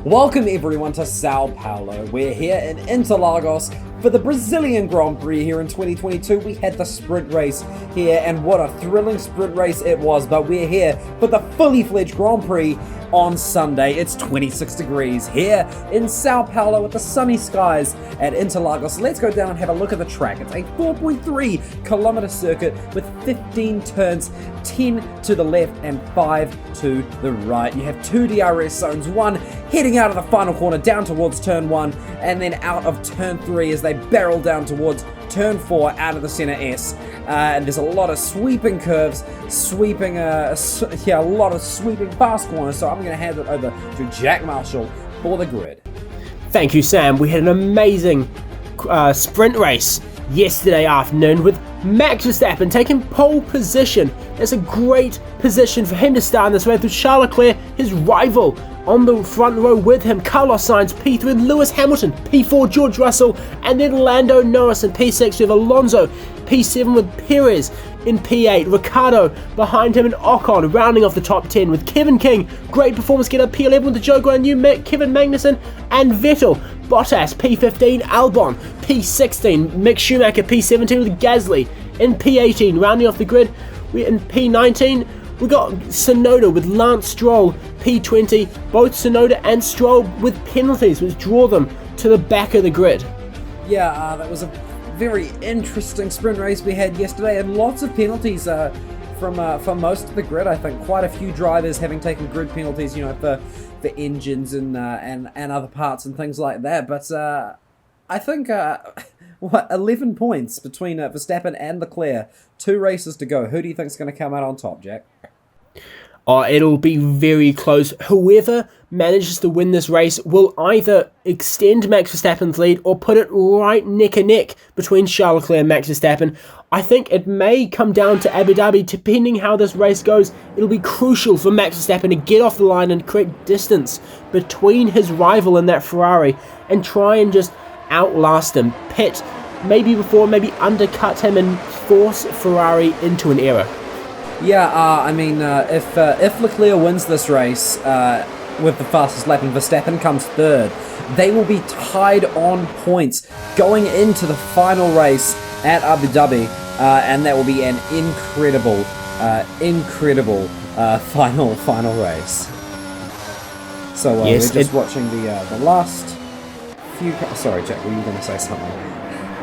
Welcome everyone to São Paulo. We're here in Interlagos for the Brazilian Grand Prix here in 2022. We had the sprint race here, and what a thrilling sprint race it was, but we're here for the fully fledged Grand Prix on Sunday. It's 26 degrees here in São Paulo with the sunny skies at Interlagos. Let's go down and have a look at the track. It's a 4.3 kilometer circuit with 15 turns, 10 to the left and 5 to the right. You have two DRS zones, one heading out of the final corner down towards turn 1 and then out of turn 3 as they barrel down towards turn 4 out of the center S. And there's a lot of sweeping curves, a lot of sweeping fast corners, so I'm going to hand it over to Jack Marshall for the grid. Thank you, Sam. We had an amazing sprint race yesterday afternoon with Max Verstappen taking pole position. That's a great position for him to start in this race with Charles Leclerc, his rival, on the front row with him. Carlos Sainz P3 and Lewis Hamilton P4, George Russell, and then Lando Norris in P6 with Alonso, P7 with Perez in P8, Ricciardo behind him and Ocon rounding off the top 10 with Kevin King, great performance get up P11 with the Joe Grant new Kevin Magnussen and Vettel, Bottas P15, Albon P16, Mick Schumacher P17 with Gasly in P18, rounding off the grid in P19 we got Tsunoda with Lance Stroll P20, both Tsunoda and Stroll with penalties which draw them to the back of the grid. Yeah, that was a very interesting sprint race we had yesterday, and lots of penalties from most of the grid. I think quite a few drivers having taken grid penalties, for engines and other parts and things like that. But I think 11 points between Verstappen and Leclerc, 2 races to go. Who do you think is going to come out on top, Jack? It'll be very close. Whoever manages to win this race will either extend Max Verstappen's lead or put it right neck and neck between Charles Leclerc and Max Verstappen. I think it may come down to Abu Dhabi, depending how this race goes. It'll be crucial for Max Verstappen to get off the line and create distance between his rival in that Ferrari and try and just outlast him, pit maybe before, maybe undercut him and force Ferrari into an error. Yeah, if Leclerc wins this race with the fastest lap and Verstappen comes third, they will be tied on points going into the final race at Abu Dhabi, and that will be an incredible final race. So yes, we're just watching the last few. Sorry, Jack, were you going to say something?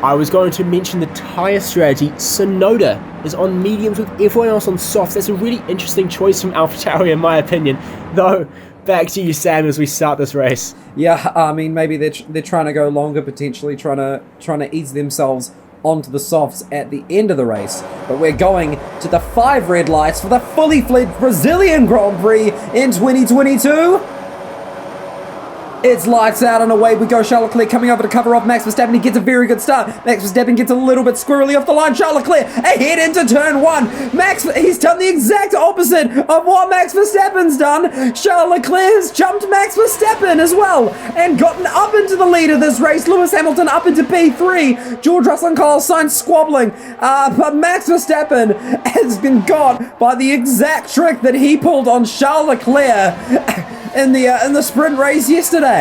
I was going to mention the tyre strategy. Tsunoda is on mediums with everyone else on softs. That's a really interesting choice from AlphaTauri in my opinion. Though, back to you, Sam, as we start this race. Yeah, maybe they're trying to go longer, potentially trying to ease themselves onto the softs at the end of the race. But we're going to the 5 red lights for the fully fledged Brazilian Grand Prix in 2022. It's lights out and away we go. Charles Leclerc coming over to cover off Max Verstappen. He gets a very good start. Max Verstappen gets a little bit squirrely off the line. Charles Leclerc ahead into turn 1. He's done the exact opposite of what Max Verstappen's done. Charles Leclerc has jumped Max Verstappen as well and gotten up into the lead of this race. Lewis Hamilton up into P3. George Russell and Carlos Sainz squabbling. But Max Verstappen has been got by the exact trick that he pulled on Charles Leclerc in the sprint race yesterday.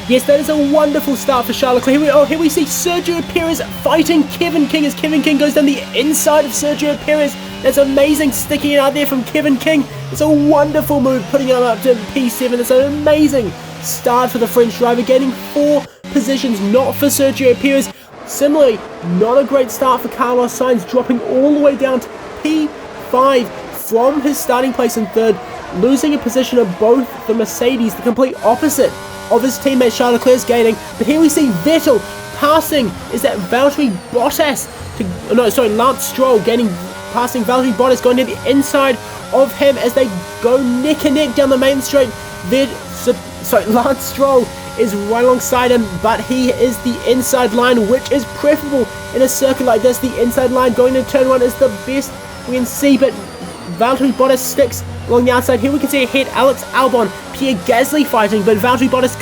Yes, that is a wonderful start for Charles Leclerc. Here we see Sergio Perez fighting Kevin King as Kevin King goes down the inside of Sergio Perez. That's amazing, sticking it out there from Kevin King. It's a wonderful move, putting him up to P7. It's an amazing start for the French driver, gaining 4 positions, not for Sergio Perez. Similarly, not a great start for Carlos Sainz, dropping all the way down to P5 from his starting place in 3rd, losing a position of both the Mercedes, the complete opposite of his teammate Charles Leclerc's gaining. But here we see Vettel passing, is that Lance Stroll passing Valtteri Bottas, going to the inside of him as they go neck and neck down the main straight. Lance Stroll is right alongside him, but he is the inside line, which is preferable in a circuit like this. The inside line going to turn 1 is the best we can see, but Valtteri Bottas sticks along the outside. Here we can see ahead Alex Albon, Pierre Gasly fighting, but Valtteri Bottas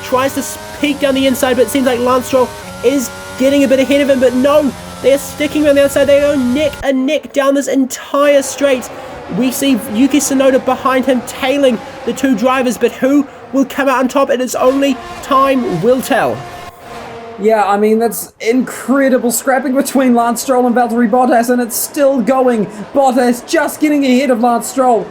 tries to peek down the inside, but it seems like Lance Stroll is getting a bit ahead of him, but no, they are sticking around the outside. They go neck and neck down this entire straight. We see Yuki Tsunoda behind him tailing the 2 drivers, but who will come out on top, and it's only time will tell. Yeah, I mean, that's incredible scrapping between Lance Stroll and Valtteri Bottas, and it's still going. Bottas just getting ahead of Lance Stroll,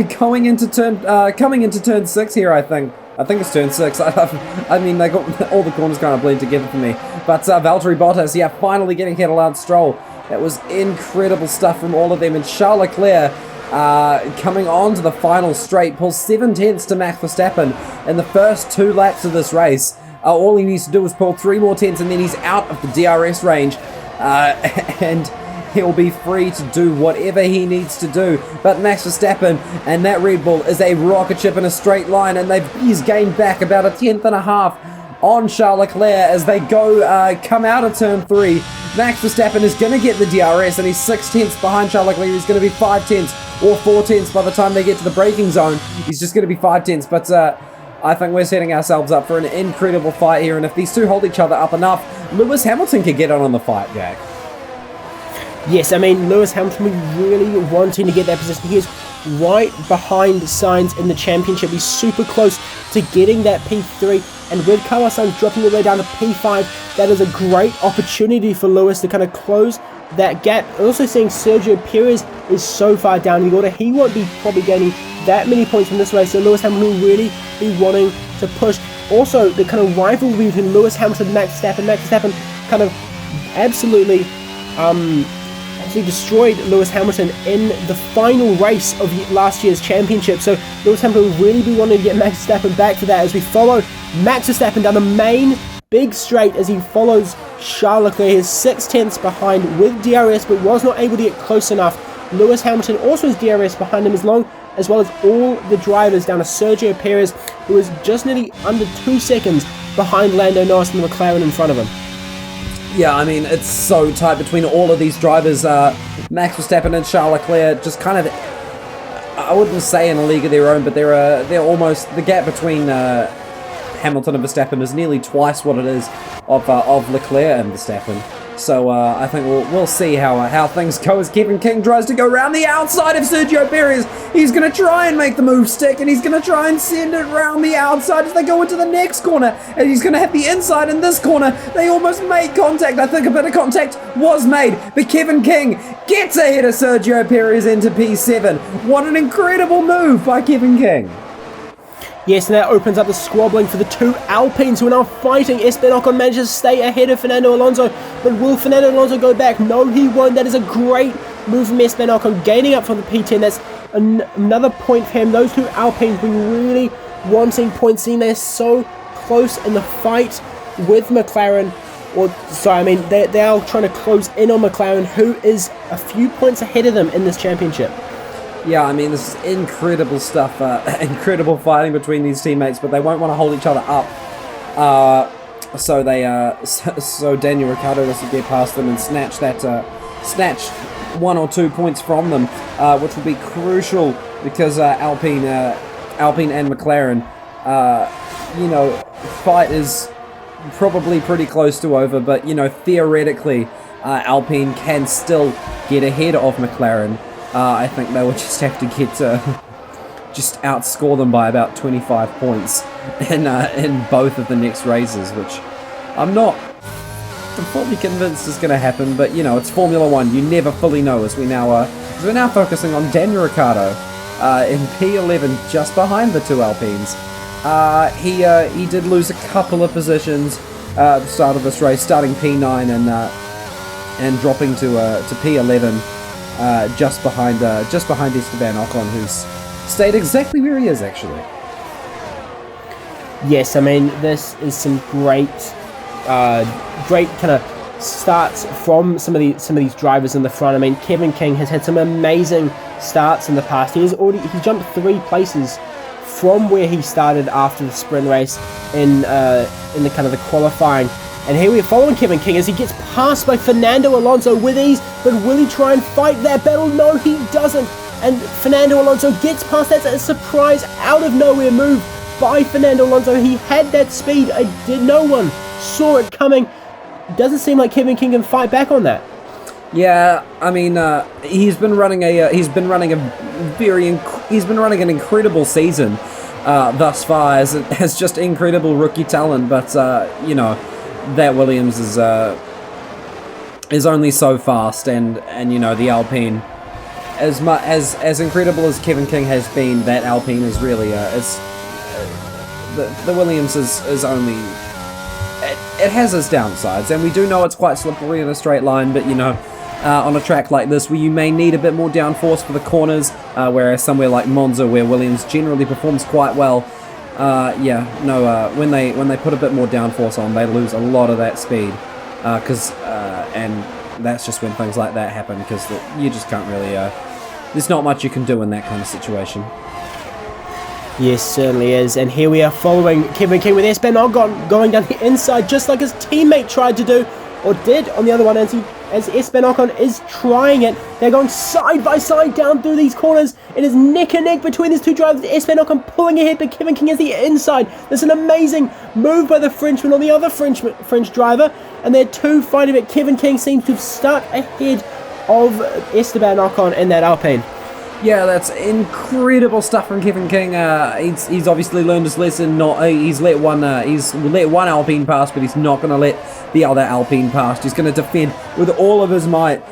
coming into turn 6 here, I think. I think it's turn 6. I mean, they got all the corners kind of blend together for me. But Valtteri Bottas, yeah, finally getting ahead of Lance Stroll. That was incredible stuff from all of them. And Charles Leclerc, coming on to the final straight, pulls 7 tenths to Max Verstappen in the first 2 laps of this race. All he needs to do is pull 3 more tenths, and then he's out of the DRS range. And he'll be free to do whatever he needs to do. But Max Verstappen and that Red Bull is a rocket ship in a straight line, and he's gained back about 1.5 tenths on Charles Leclerc as they come out of turn 3. Max Verstappen is going to get the DRS, and he's 6 tenths behind Charles Leclerc. He's going to be 5 tenths or 4 tenths by the time they get to the braking zone. He's just going to be 5 tenths, but I think we're setting ourselves up for an incredible fight here, and if these two hold each other up enough, Lewis Hamilton could get on the fight, Jack. Yes, I mean, Lewis Hamilton really wanting to get that position. He is right behind Sainz in the championship. He's super close to getting that P3, and with Carlos Sainz dropping all the way down to P5, that is a great opportunity for Lewis to kind of close that gap. Also seeing Sergio Perez is so far down in the order, he won't be probably gaining that many points from this race, so Lewis Hamilton will really be wanting to push. Also, the kind of rivalry between Lewis Hamilton and Max Verstappen kind of absolutely actually destroyed Lewis Hamilton in the final race of last year's championship, so Lewis Hamilton will really be wanting to get Max Verstappen back to that as we follow Max Verstappen down the main big straight as he follows Charles Leclerc. He is 6 tenths behind with DRS, but was not able to get close enough. Lewis Hamilton also has DRS behind him, as well as all the drivers down to Sergio Perez, who is just nearly under 2 seconds behind Lando Norris and the McLaren in front of him. Yeah, I mean, it's so tight between all of these drivers. Max Verstappen and Charles Leclerc just kind of, I wouldn't say in a league of their own, but they're almost, the gap between Hamilton and Verstappen is nearly twice what it is of Leclerc and Verstappen. So I think we'll see how things go as Kevin King tries to go around the outside of Sergio Perez. He's going to try and make the move stick, and he's going to try and send it around the outside as they go into the next corner. And he's going to hit the inside in this corner. They almost made contact. I think a bit of contact was made, but Kevin King gets ahead of Sergio Perez into P7. What an incredible move by Kevin King. Yes, and that opens up the squabbling for the 2 Alpines who are now fighting. Esteban Ocon manages to stay ahead of Fernando Alonso, but will Fernando Alonso go back? No, he won't. That is a great move from Esteban Ocon, gaining up from the P10. That's another point for him. Those 2 Alpines were really wanting points, seeing they're so close in the fight with McLaren. They are trying to close in on McLaren, who is a few points ahead of them in this championship. Yeah, I mean, this is incredible stuff, incredible fighting between these teammates, but they won't want to hold each other up. So Daniel Ricciardo doesn't get past them and snatch 1 or 2 points from them, which will be crucial because Alpine and McLaren, fight is probably pretty close to over, but theoretically, Alpine can still get ahead of McLaren. I think they will just have to get just outscore them by about 25 points in both of the next races, which I'm fully convinced is going to happen. But it's Formula One; you never fully know. As we're now focusing on Daniel Ricciardo in P11, just behind the 2 Alpines. He did lose a couple of positions at the start of this race, starting P9 and dropping to P11. Just behind Esteban Ocon, who's stayed exactly where he is, actually. Yes, I mean, this is some great kind of starts from some of these drivers in the front. I mean, Kevin King has had some amazing starts in the past. He jumped 3 places from where he started after the sprint race in the kind of the qualifying. And here we're following Kevin King as he gets passed by Fernando Alonso with ease, but will he try and fight that battle? No, he doesn't. And Fernando Alonso gets past. That's a surprise out of nowhere move by Fernando Alonso. He had that speed. No one saw it coming. Doesn't seem like Kevin King can fight back on that. Yeah, I mean, he's been running an incredible season thus far has just incredible rookie talent, but you know, that Williams is only so fast, and you know, the Alpine, as incredible as Kevin King has been, that Alpine is really the Williams is only, it has its downsides, and we do know it's quite slippery in a straight line, but you know, on a track like this where you may need a bit more downforce for the corners, whereas somewhere like Monza where Williams generally performs quite well, when they put a bit more downforce on, they lose a lot of that speed, and that's just when things like that happen, because you just can't really, there's not much you can do in that kind of situation. Yes, certainly is. And here we are following Kevin King with Esteban Ocon going down the inside, just like his teammate tried to do, or did on the other one, as Esteban Ocon is trying it. They're going side by side down through these corners. It is neck and neck between these two drivers. Esteban Ocon pulling ahead, but Kevin King is the inside. There's an amazing move by the Frenchman on the other French driver, and they're two fighting it. Kevin King seems to have stuck ahead of Esteban Ocon in that Alpine. Yeah, that's incredible stuff from Kevin King. He's obviously learned his lesson. He's let one Alpine pass, but he's not going to let the other Alpine pass. He's going to defend with all of his might.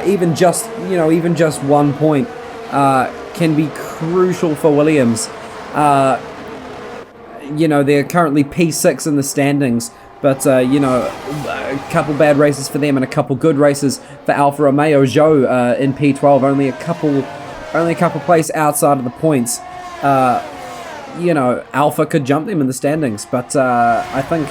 Even just 1 point can be crucial for Williams. You know, they're currently P6 in the standings, but you know, a couple bad races for them and a couple good races for Alfa Romeo. Zhou in P12, only a couple places outside of the points. You know, Alpha could jump them in the standings, but I think,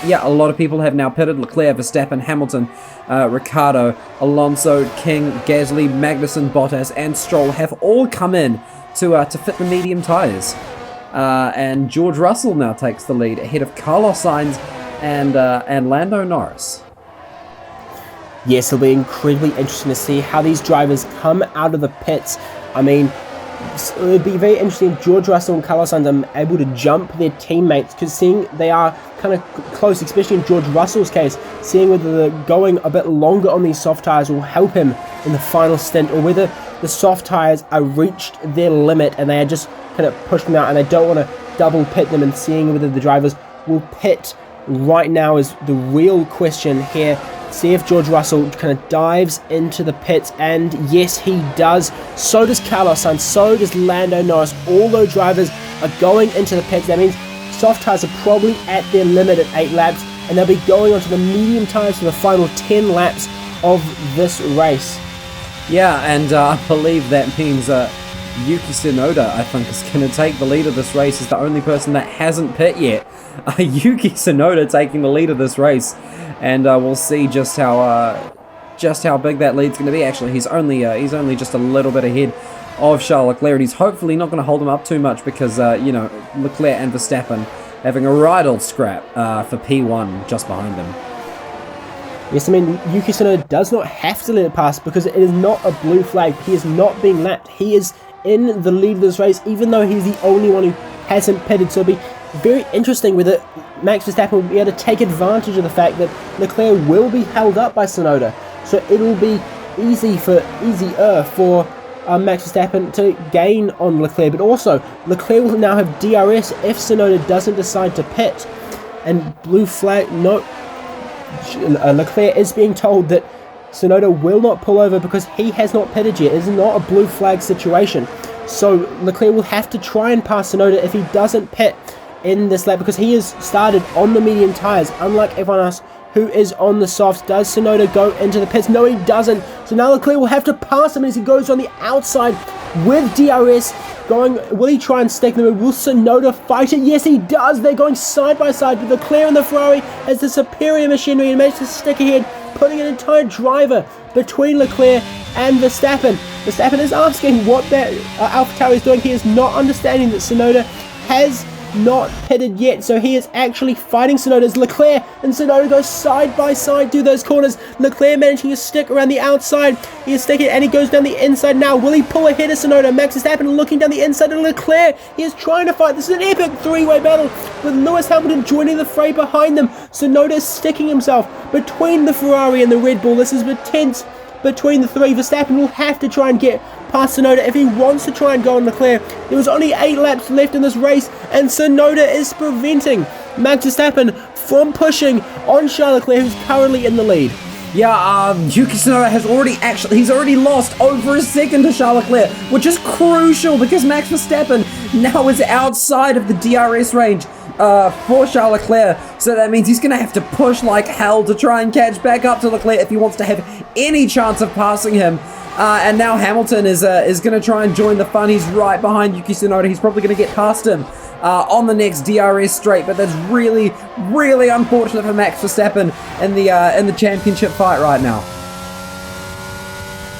yeah, a lot of people have now pitted. Leclerc, Verstappen, Hamilton, Ricciardo, Alonso, King, Gasly, Magnussen, Bottas, and Stroll have all come in to fit the medium tyres. And George Russell now takes the lead ahead of Carlos Sainz and Lando Norris. Yes, it'll be incredibly interesting to see how these drivers come out of the pits. I mean, it would be very interesting if George Russell and Carlos Sainz are able to jump their teammates, because seeing they are kind of close, especially in George Russell's case, seeing whether the going a bit longer on these soft tyres will help him in the final stint, or whether the soft tyres are reached their limit and they are just kind of pushed them out and they don't want to double pit them, and seeing whether the drivers will pit right now is the real question here. See if George Russell kind of dives into the pits, and yes, he does. So does Carlos Sainz, so does Lando Norris. All those drivers are going into the pits. That means soft tyres are probably at their limit at 8 laps, and they'll be going onto the medium tyres for the final 10 laps of this race. Yeah, and I believe that means Yuki Tsunoda, I think, is going to take the lead of this race. Is the only person that hasn't pit yet. Yuki Tsunoda taking the lead of this race, and we'll see just how big that lead's going to be. Actually, he's only just a little bit ahead of Charles Leclerc. He's hopefully not going to hold him up too much, because you know, Leclerc and Verstappen having a right old scrap for P1 just behind them. Yes, I mean, Yuki Tsunoda does not have to let it pass, because it is not a blue flag. He is not being lapped. He is in the lead of this race, even though he's the only one who hasn't pitted. So it'll be very interesting whether Max Verstappen will be able to take advantage of the fact that Leclerc will be held up by Tsunoda. So it'll be easier for Max Verstappen to gain on Leclerc. But also, Leclerc will now have DRS if Tsunoda doesn't decide to pit. And blue flag, no, Leclerc is being told that Tsunoda will not pull over because he has not pitted yet. It is not a blue flag situation. So Leclerc will have to try and pass Tsunoda if he doesn't pit in this lap, because he has started on the medium tyres, unlike everyone else who is on the softs. Does Tsunoda go into the pits? No, he doesn't. So now Leclerc will have to pass him as he goes on the outside with DRS. Will he try and stake them? Will Tsunoda fight it? Yes, he does. They're going side by side, but Leclerc and the Ferrari has the superior machinery and managed to stick ahead, putting an entire driver between Leclerc and Verstappen. Verstappen is asking what that AlphaTauri is doing. He is not understanding that Tsunoda has not pitted yet, so he is actually fighting Tsunoda's Leclerc, and Tsunoda goes side by side through those corners. Leclerc managing to stick around the outside. He is sticking, and he goes down the inside now. Will he pull ahead of Tsunoda? Max Verstappen looking down the inside of Leclerc. He is trying to fight. This is an epic three-way battle with Lewis Hamilton joining the fray behind them. Tsunoda is sticking himself between the Ferrari and the Red Bull. This is tense between the three. Verstappen will have to try and get past Tsunoda if he wants to try and go on Leclerc. There was only 8 laps left in this race, and Tsunoda is preventing Max Verstappen from pushing on Charles Leclerc, who's currently in the lead. Yeah, Yuki Tsunoda has he's already lost over a second to Charles Leclerc, which is crucial because Max Verstappen now is outside of the DRS range for Charles Leclerc. So that means he's going to have to push like hell to try and catch back up to Leclerc if he wants to have any chance of passing him. And now Hamilton is going to try and join the fun. He's right behind Yuki Tsunoda. He's probably going to get past him on the next DRS straight, but that's really, really unfortunate for Max Verstappen in the championship fight right now.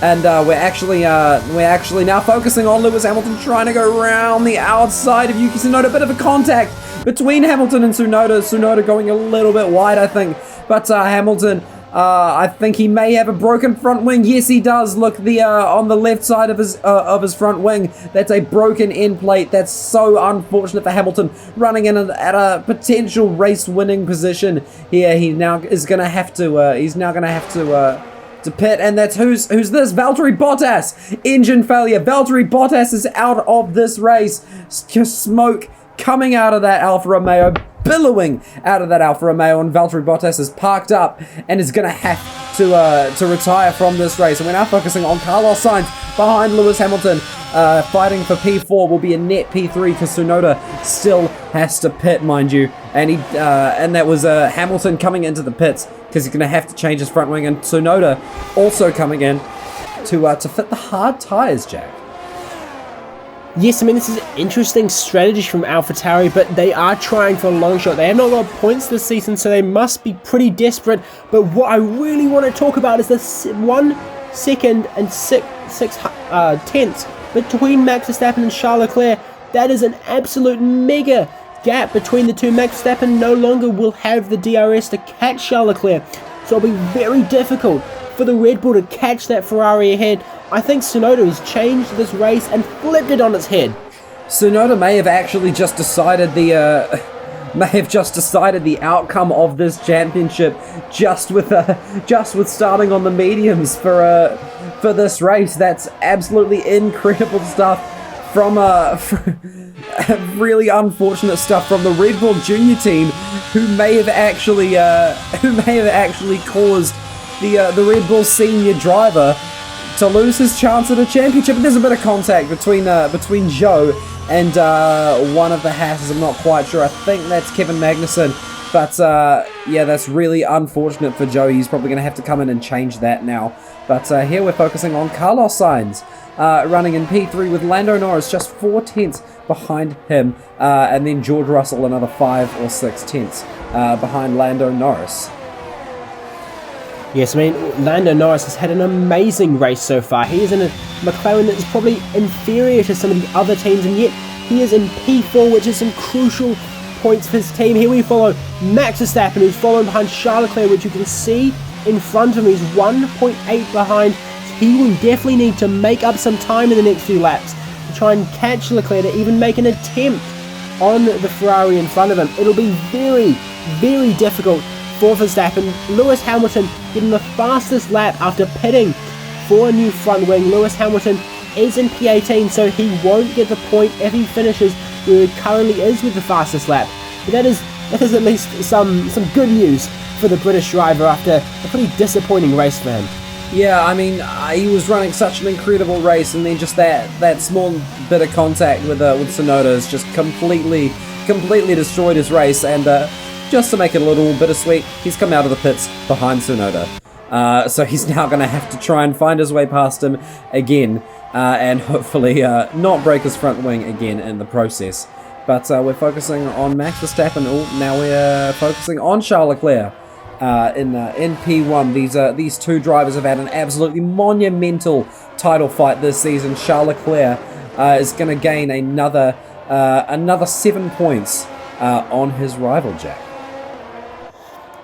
And we're actually now focusing on Lewis Hamilton trying to go around the outside of Yuki Tsunoda. A bit of a contact between Hamilton and Tsunoda. Tsunoda going a little bit wide, I think, but Hamilton. I think he may have a broken front wing. Yes, he does. Look, on the left side of his front wing, that's a broken end plate. That's so unfortunate for Hamilton, running in at a potential race-winning position here. He now is going to have to. He's now going to have to pit, and that's who's this? Valtteri Bottas. Engine failure. Valtteri Bottas is out of this race. Just smoke coming out of that Alfa Romeo, billowing out of that Alfa Romeo, and Valtteri Bottas is parked up and is going to have to retire from this race. And we're now focusing on Carlos Sainz behind Lewis Hamilton, fighting for P4. Will be a net P3 because Tsunoda still has to pit, mind you. And and that was Hamilton coming into the pits because he's going to have to change his front wing, and Tsunoda also coming in to fit the hard tires, Jack. Yes, I mean, this is an interesting strategy from AlphaTauri, but they are trying for a long shot. They have not got points this season, so they must be pretty desperate. But what I really want to talk about is this 1 second and 6 tenths between Max Verstappen and Charles Leclerc. That is an absolute mega gap between the two. Max Verstappen no longer will have the DRS to catch Charles Leclerc, so it'll be very difficult for the Red Bull to catch that Ferrari ahead. I think Tsunoda has changed this race and flipped it on its head. Tsunoda may have actually just decided the outcome of this championship just with starting on the mediums for this race. That's absolutely incredible stuff from really unfortunate stuff from the Red Bull Junior team, who may have actually caused the Red Bull senior driver to lose his chance at a championship. There's a bit of contact between Zhou and one of the Hasses. I'm not quite sure. I think that's Kevin Magnussen. But yeah, that's really unfortunate for Zhou. He's probably going to have to come in and change that now. But here we're focusing on Carlos Sainz, running in P3 with Lando Norris just 4 tenths behind him, and then George Russell another 5 or 6 tenths behind Lando Norris. Yes, I mean, Lando Norris has had an amazing race so far. He is in a McLaren that is probably inferior to some of the other teams, and yet he is in P4, which is some crucial points for his team. Here we follow Max Verstappen, who's following behind Charles Leclerc, which you can see in front of him. He's 1.8 behind. He will definitely need to make up some time in the next few laps to try and catch Leclerc, to even make an attempt on the Ferrari in front of him. It'll be very, very difficult for Verstappen. Lewis Hamilton getting the fastest lap after pitting for a new front wing. Lewis Hamilton is in P18, so he won't get the point if he finishes where he currently is with the fastest lap. But that is at least some good news for the British driver after a pretty disappointing race for him. Yeah, I mean, he was running such an incredible race, and then just that small bit of contact with Tsunoda has just completely destroyed his race. And just to make it a little bittersweet, he's come out of the pits behind Tsunoda. So he's now going to have to try and find his way past him again, and hopefully not break his front wing again in the process. But we're focusing on Max Verstappen. Now we're focusing on Charles Leclerc in P1. These two drivers have had an absolutely monumental title fight this season. Charles Leclerc is going to gain another 7 points on his rival, Jack.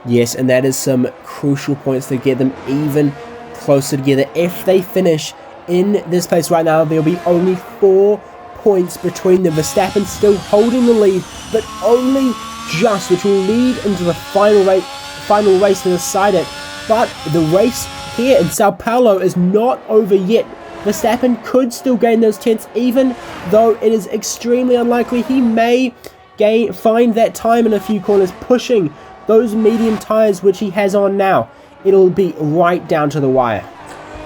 Yes, and that is some crucial points to get them even closer together. If they finish in this place right now, there'll be only 4 points between them. Verstappen still holding the lead, but only just, which will lead into the final race to decide it. But the race here in São Paulo is not over yet Verstappen could still gain those tenths, even though it is extremely unlikely. He may find that time in a few corners, pushing those medium tyres which he has on now. It'll be right down to the wire.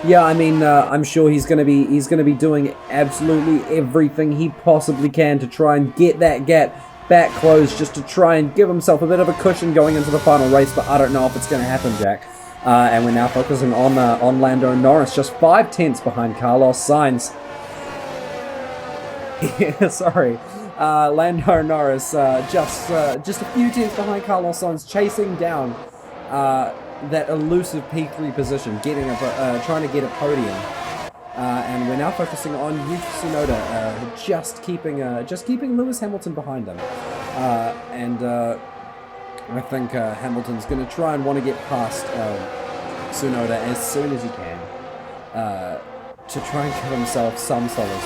Yeah, I mean, I'm sure he's gonna be doing absolutely everything he possibly can to try and get that gap back closed, just to try and give himself a bit of a cushion going into the final race. But I don't know if it's going to happen, Jack. And we're now focusing on Lando Norris, just 5 tenths behind Carlos Sainz. Yeah, sorry, Lando Norris just a few tenths behind Carlos Sainz, chasing down that elusive P3 position, trying to get a podium. And we're now focusing on Yuki Tsunoda, just keeping Lewis Hamilton behind him. I think Hamilton's going to try and want to get past Tsunoda as soon as he can, to try and give himself some solace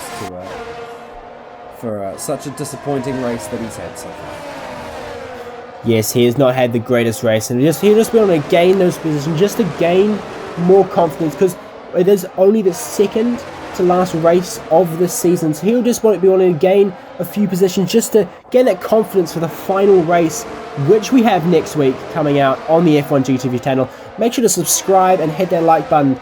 for such a disappointing race that he's had so far. Yes, he has not had the greatest race, and he'll just be able to gain those positions, just to gain more confidence, because it is only the second to last race of the season, so he'll just be wanting to gain a few positions just to gain that confidence for the final race, which we have next week coming out on the F1GTV channel. Make sure to subscribe and hit that like button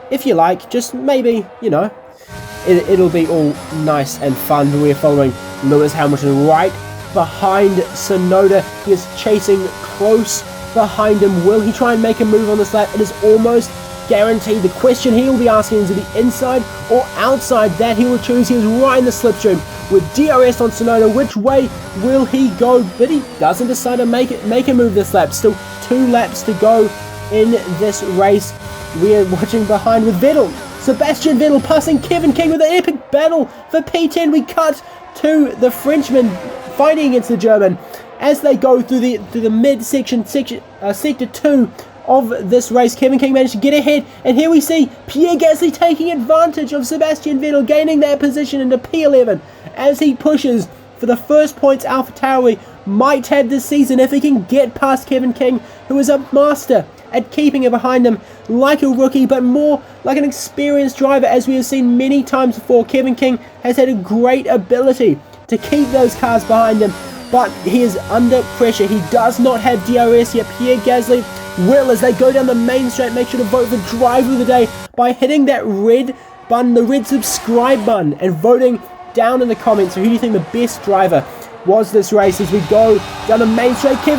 if you like. Just maybe, it'll be all nice and fun. We're following Lewis Hamilton right behind Tsunoda. He is chasing close behind him. Will he try and make a move on this lap? It is almost guaranteed. The question he will be asking is, the inside or outside that he will choose. He is right in the slipstream with DRS on Tsunoda. Which way will he go? But he doesn't decide to make a move this lap. Still 2 laps to go in this race. We are watching behind with Vettel. Sebastian Vettel passing Kevin King with an epic battle for P10. We cut to the Frenchman fighting against the German as they go through the mid-section, sector 2 of this race. Kevin King managed to get ahead, and here we see Pierre Gasly taking advantage of Sebastian Vettel, gaining that position into P11 as he pushes for the first points AlphaTauri might have this season if he can get past Kevin King, who is a master at keeping it behind him like a rookie, but more like an experienced driver, as we have seen many times before. Kevin King has had a great ability to keep those cars behind him, but he is under pressure. He does not have DRS yet. Pierre Gasly will, as they go down the main straight, make sure to vote for driver of the day by hitting that red button, the red subscribe button, and voting down in the comments. So who do you think the best driver was this race? As we go down the main straight, Pierre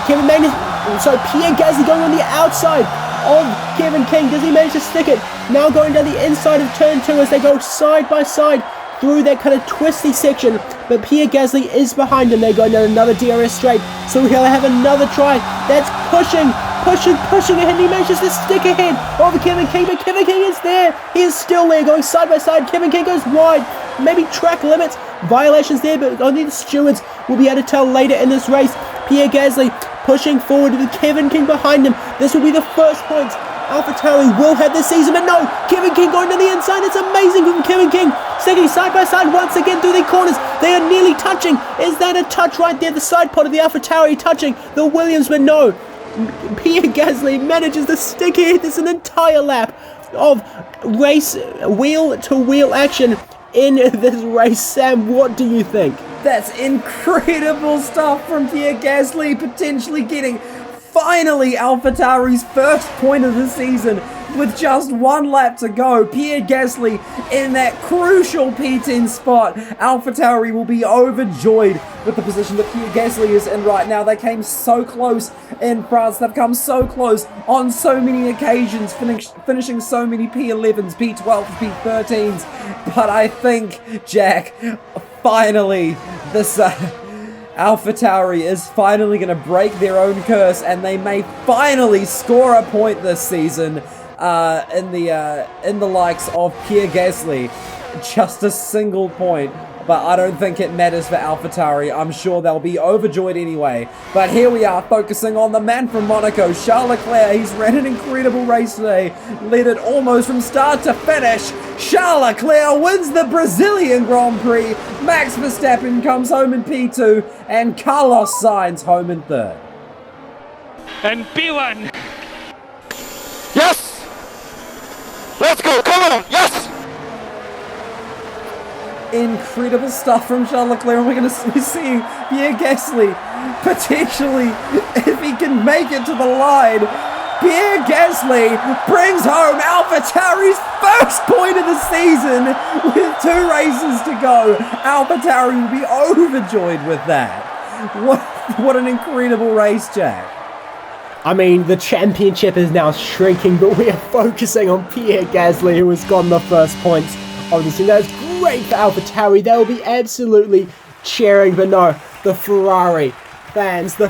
Gasly going on the outside of Kevin King. Does he manage to stick it? Now going down the inside of turn 2 as they go side by side through that kind of twisty section, but Pierre Gasly is behind him. They're going down another DRS straight, so he'll have another try. That's pushing ahead. He manages to stick ahead over Kevin King, but Kevin King is there. He is still there, going side by side. Kevin King goes wide. Maybe track limits violations there, but only the stewards will be able to tell later in this race. Pierre Gasly pushing forward with Kevin King behind him. This will be the first points AlphaTauri will have this season, but no, Kevin King going to the inside. It's amazing from Kevin King, sticking side by side once again through the corners. They are nearly touching. Is that a touch right there? The side pod of the AlphaTauri touching the Williams, but no. Pierre Gasly manages to stick ahead. There's an entire lap of race wheel-to-wheel action in this race. Sam, what do you think? That's incredible stuff from Pierre Gasly, potentially getting finally AlphaTauri's first point of the season with just 1 lap to go. Pierre Gasly in that crucial P10 spot. AlphaTauri will be overjoyed with the position that Pierre Gasly is in right now. They came so close in France. They've come so close on so many occasions, finishing so many P11s, P12s, P13s. But I think, Jack, finally, this AlphaTauri is finally going to break their own curse, and they may finally score a point this season in the likes of Pierre Gasly. Just a single point, but I don't think it matters for AlphaTauri. I'm sure they'll be overjoyed anyway. But here we are, focusing on the man from Monaco, Charles Leclerc. He's ran an incredible race today, led it almost from start to finish. Charles Leclerc wins the Brazilian Grand Prix. Max Verstappen comes home in P2, and Carlos Sainz home in 3rd. And P1. Yes! Let's go, come on, yes! Incredible stuff from Charles Leclerc, and we're going to be seeing Pierre Gasly potentially, if he can make it to the line. Pierre Gasly brings home AlphaTauri's first point of the season with 2 races to go. AlphaTauri will be overjoyed with that. What an incredible race, Jack. I mean, the championship is now shrinking, but we are focusing on Pierre Gasly, who has gotten the first points of the season. That is great for AlphaTauri. They will be absolutely cheering, but no, the Ferrari fans, the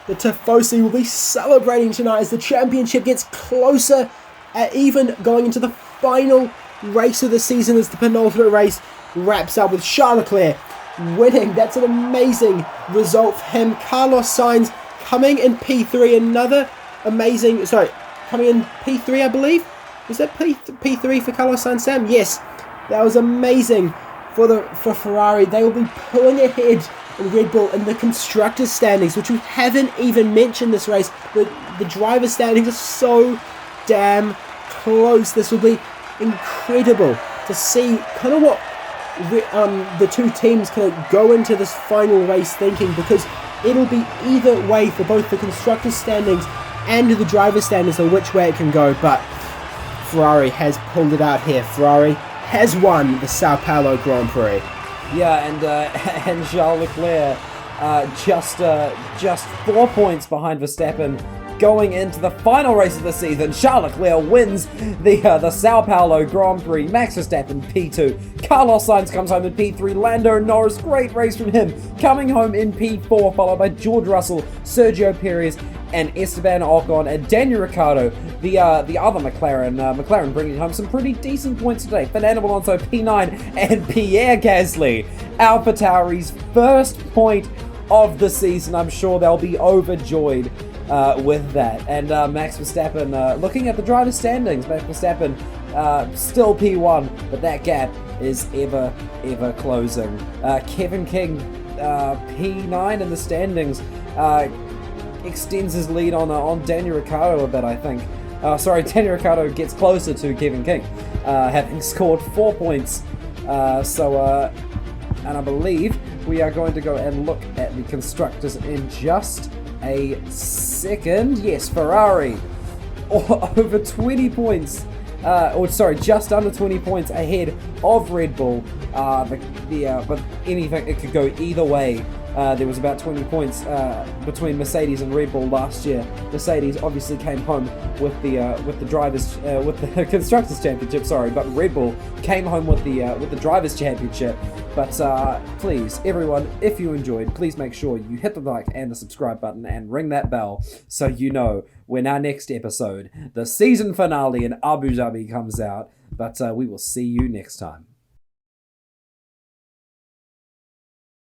Tifosi will be celebrating tonight as the championship gets closer, even going into the final race of the season as the penultimate race wraps up with Charles Leclerc winning. That's an amazing result for him. Carlos Sainz coming in P3, coming in P3, I believe. Was that P3 for Carlos Sainz, Sam? Yes, that was amazing for Ferrari. They will be pulling ahead in Red Bull in the constructors' standings, which we haven't even mentioned this race. The driver's standings are so damn close. This will be incredible to see kind of what the two teams kind of go into this final race thinking, because it'll be either way for both the constructors' standings and the driver's standings on which way it can go. But Ferrari has pulled it out here. Ferrari has won the Sao Paulo Grand Prix. Yeah, and Charles Leclerc just 4 points behind Verstappen going into the final race of the season. Charles Leclerc wins the Sao Paulo Grand Prix. Max Verstappen P2. Carlos Sainz comes home in P3. Lando Norris, great race from him, coming home in P4, followed by George Russell, Sergio Perez, and Esteban Ocon, and Daniel Ricciardo, the other McLaren. McLaren bringing home some pretty decent points today. Fernando Alonso P9, and Pierre Gasly, AlphaTauri's first point of the season. I'm sure they'll be overjoyed with that. And Max Verstappen, looking at the driver standings, Max Verstappen still P1, but that gap is ever closing. Kevin King, P9 in the standings, extends his lead on Daniel Ricciardo a bit, I think. Daniel Ricciardo gets closer to Kevin King, having scored 4 points. And I believe we are going to go and look at the constructors in just a second. Yes, Ferrari over 20 points, just under 20 points ahead of Red Bull. But anything, it could go either way. There was about 20 points between Mercedes and Red Bull last year. Mercedes obviously came home with the drivers with the constructors championship. But Red Bull came home with the drivers championship. But please, everyone, if you enjoyed, please make sure you hit the like and the subscribe button and ring that bell so you know when our next episode, the season finale in Abu Dhabi, comes out. But we will see you next time.